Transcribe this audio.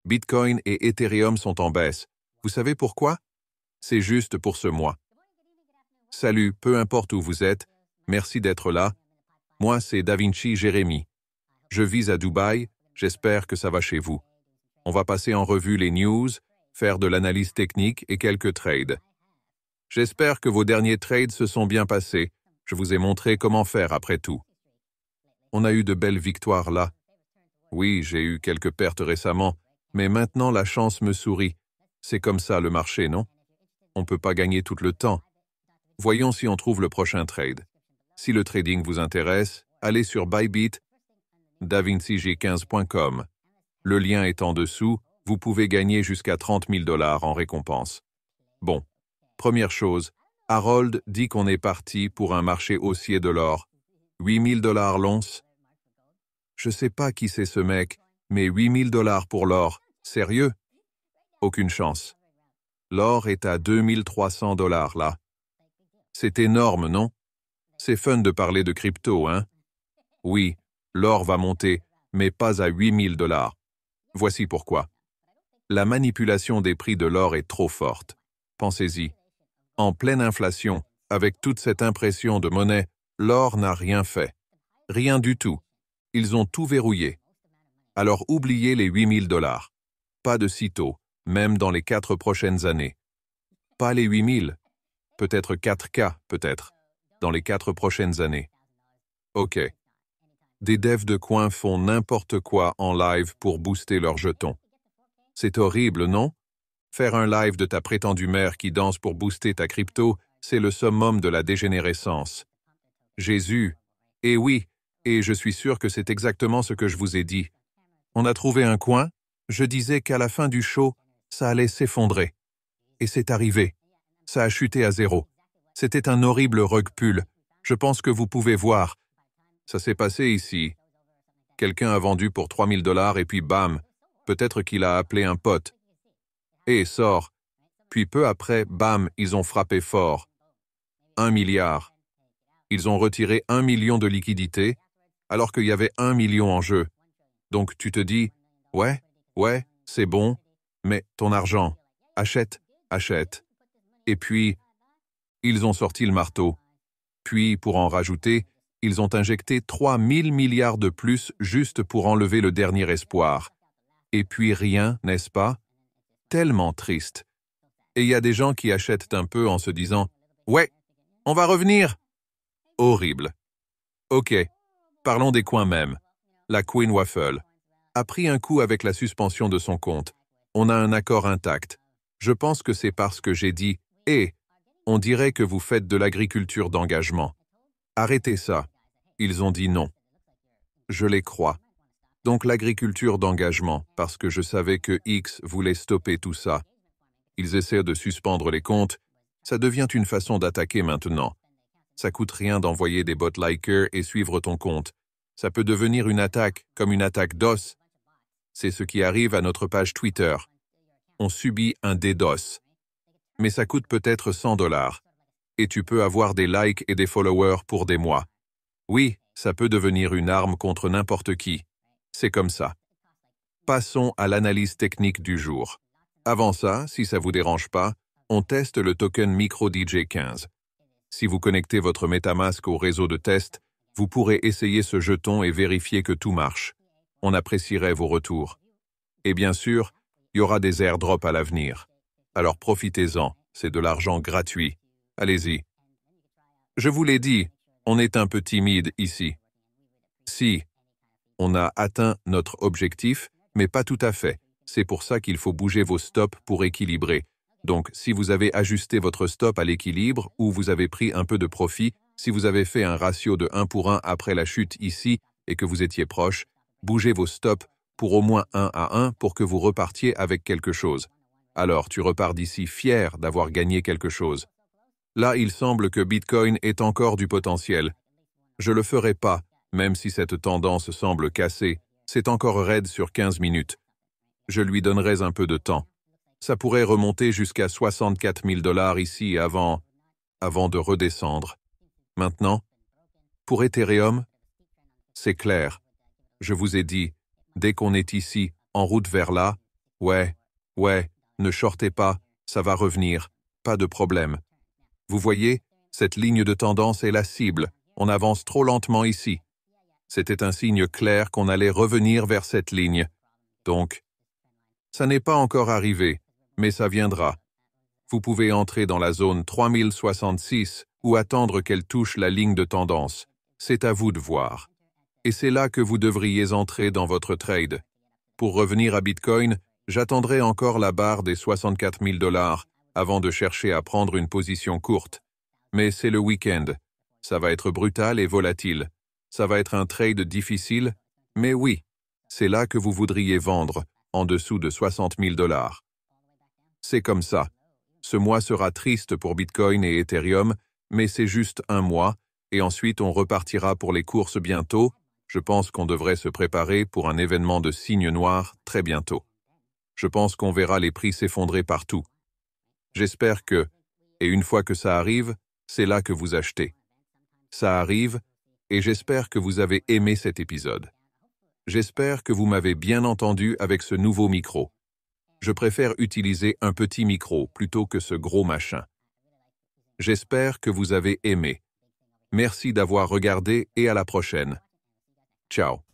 Bitcoin et Ethereum sont en baisse. Vous savez pourquoi? C'est juste pour ce mois. Salut, peu importe où vous êtes, merci d'être là. Moi, c'est Davinci Jérémy. Je vis à Dubaï, j'espère que ça va chez vous. On va passer en revue les news, faire de l'analyse technique et quelques trades. J'espère que vos derniers trades se sont bien passés. Je vous ai montré comment faire après tout. On a eu de belles victoires là. Oui, j'ai eu quelques pertes récemment, mais maintenant la chance me sourit. C'est comme ça le marché, non? On ne peut pas gagner tout le temps. Voyons si on trouve le prochain trade. Si le trading vous intéresse, allez sur Bybit, davincij15.com. Le lien est en dessous, vous pouvez gagner jusqu'à 30 000 $ en récompense. Bon, première chose, Harold dit qu'on est parti pour un marché haussier de l'or. 8 000 $ l'once? Je sais pas qui c'est ce mec, mais 8 000 $ pour l'or, sérieux? Aucune chance. L'or est à 2 300 $ là. C'est énorme, non? C'est fun de parler de crypto, hein? Oui, l'or va monter, mais pas à 8 000 $. Voici pourquoi. La manipulation des prix de l'or est trop forte. Pensez-y. En pleine inflation, avec toute cette impression de monnaie, l'or n'a rien fait. Rien du tout. Ils ont tout verrouillé. Alors oubliez les 8 000 $. Pas de sitôt, même dans les 4 prochaines années. Pas les 8 000. Peut-être 4K, peut-être, dans les 4 prochaines années. Ok. Des devs de coin font n'importe quoi en live pour booster leurs jetons. C'est horrible, non? Faire un live de ta prétendue mère qui danse pour booster ta crypto, c'est le summum de la dégénérescence. Jésus. Eh oui, et je suis sûr que c'est exactement ce que je vous ai dit. On a trouvé un coin, je disais qu'à la fin du show, ça allait s'effondrer. Et c'est arrivé. Ça a chuté à 0. C'était un horrible rug pull. Je pense que vous pouvez voir. Ça s'est passé ici. Quelqu'un a vendu pour 3 000 $ et puis bam, peut-être qu'il a appelé un pote. Et sort. Puis peu après, bam, ils ont frappé fort. 1 milliard. Ils ont retiré 1 million de liquidités, alors qu'il y avait 1 million en jeu. Donc tu te dis, ouais, c'est bon, mais ton argent, achète. Et puis, ils ont sorti le marteau. Puis, pour en rajouter, ils ont injecté 3 000 milliards de plus juste pour enlever le dernier espoir. Et puis rien, n'est-ce pas? Tellement triste. Et il y a des gens qui achètent un peu en se disant « Ouais, on va revenir !» Horrible. Ok, parlons des coins même. La Queen Waffle a pris un coup avec la suspension de son compte. On a un accord intact. Je pense que c'est parce que j'ai dit « Eh, on dirait que vous faites de l'agriculture d'engagement. Arrêtez ça. » Ils ont dit non. Je les crois. Donc l'agriculture d'engagement, parce que je savais que X voulait stopper tout ça. Ils essaient de suspendre les comptes. Ça devient une façon d'attaquer maintenant. Ça coûte rien d'envoyer des bots likers et suivre ton compte. Ça peut devenir une attaque, comme une attaque DOS. C'est ce qui arrive à notre page Twitter. On subit un DDoS. Mais ça coûte peut-être 100 $. Et tu peux avoir des likes et des followers pour des mois. Oui, ça peut devenir une arme contre n'importe qui. C'est comme ça. Passons à l'analyse technique du jour. Avant ça, si ça vous dérange pas, on teste le token MicroDJ15. Si vous connectez votre MetaMask au réseau de test, vous pourrez essayer ce jeton et vérifier que tout marche. On apprécierait vos retours. Et bien sûr, il y aura des airdrops à l'avenir. Alors profitez-en, c'est de l'argent gratuit. Allez-y. Je vous l'ai dit, on est un peu timide ici. Si, on a atteint notre objectif, mais pas tout à fait. C'est pour ça qu'il faut bouger vos stops pour équilibrer. Donc, si vous avez ajusté votre stop à l'équilibre ou vous avez pris un peu de profit, si vous avez fait un ratio de 1 pour 1 après la chute ici et que vous étiez proche, bougez vos stops pour au moins 1 à 1 pour que vous repartiez avec quelque chose. Alors, tu repars d'ici fier d'avoir gagné quelque chose. Là, il semble que Bitcoin ait encore du potentiel. Je le ferai pas, même si cette tendance semble cassée. C'est encore raide sur 15 minutes. Je lui donnerai un peu de temps. Ça pourrait remonter jusqu'à 64 000 $ ici avant de redescendre. Maintenant, pour Ethereum, c'est clair. Je vous ai dit, dès qu'on est ici, en route vers là, Ouais, ne shortez pas, ça va revenir, pas de problème. Vous voyez, cette ligne de tendance est la cible, on avance trop lentement ici. C'était un signe clair qu'on allait revenir vers cette ligne. Donc, ça n'est pas encore arrivé, mais ça viendra. Vous pouvez entrer dans la zone 3066 ou attendre qu'elle touche la ligne de tendance. C'est à vous de voir. Et c'est là que vous devriez entrer dans votre trade. Pour revenir à Bitcoin, j'attendrai encore la barre des 64 000 $ avant de chercher à prendre une position courte. Mais c'est le week-end. Ça va être brutal et volatile. Ça va être un trade difficile, mais oui, c'est là que vous voudriez vendre, en dessous de 60 000 $. C'est comme ça. Ce mois sera triste pour Bitcoin et Ethereum, mais c'est juste un mois, et ensuite on repartira pour les courses bientôt. Je pense qu'on devrait se préparer pour un événement de signe noir très bientôt. Je pense qu'on verra les prix s'effondrer partout. J'espère que, et une fois que ça arrive, c'est là que vous achetez. Ça arrive, et j'espère que vous avez aimé cet épisode. J'espère que vous m'avez bien entendu avec ce nouveau micro. Je préfère utiliser un petit micro plutôt que ce gros machin. J'espère que vous avez aimé. Merci d'avoir regardé et à la prochaine. Ciao.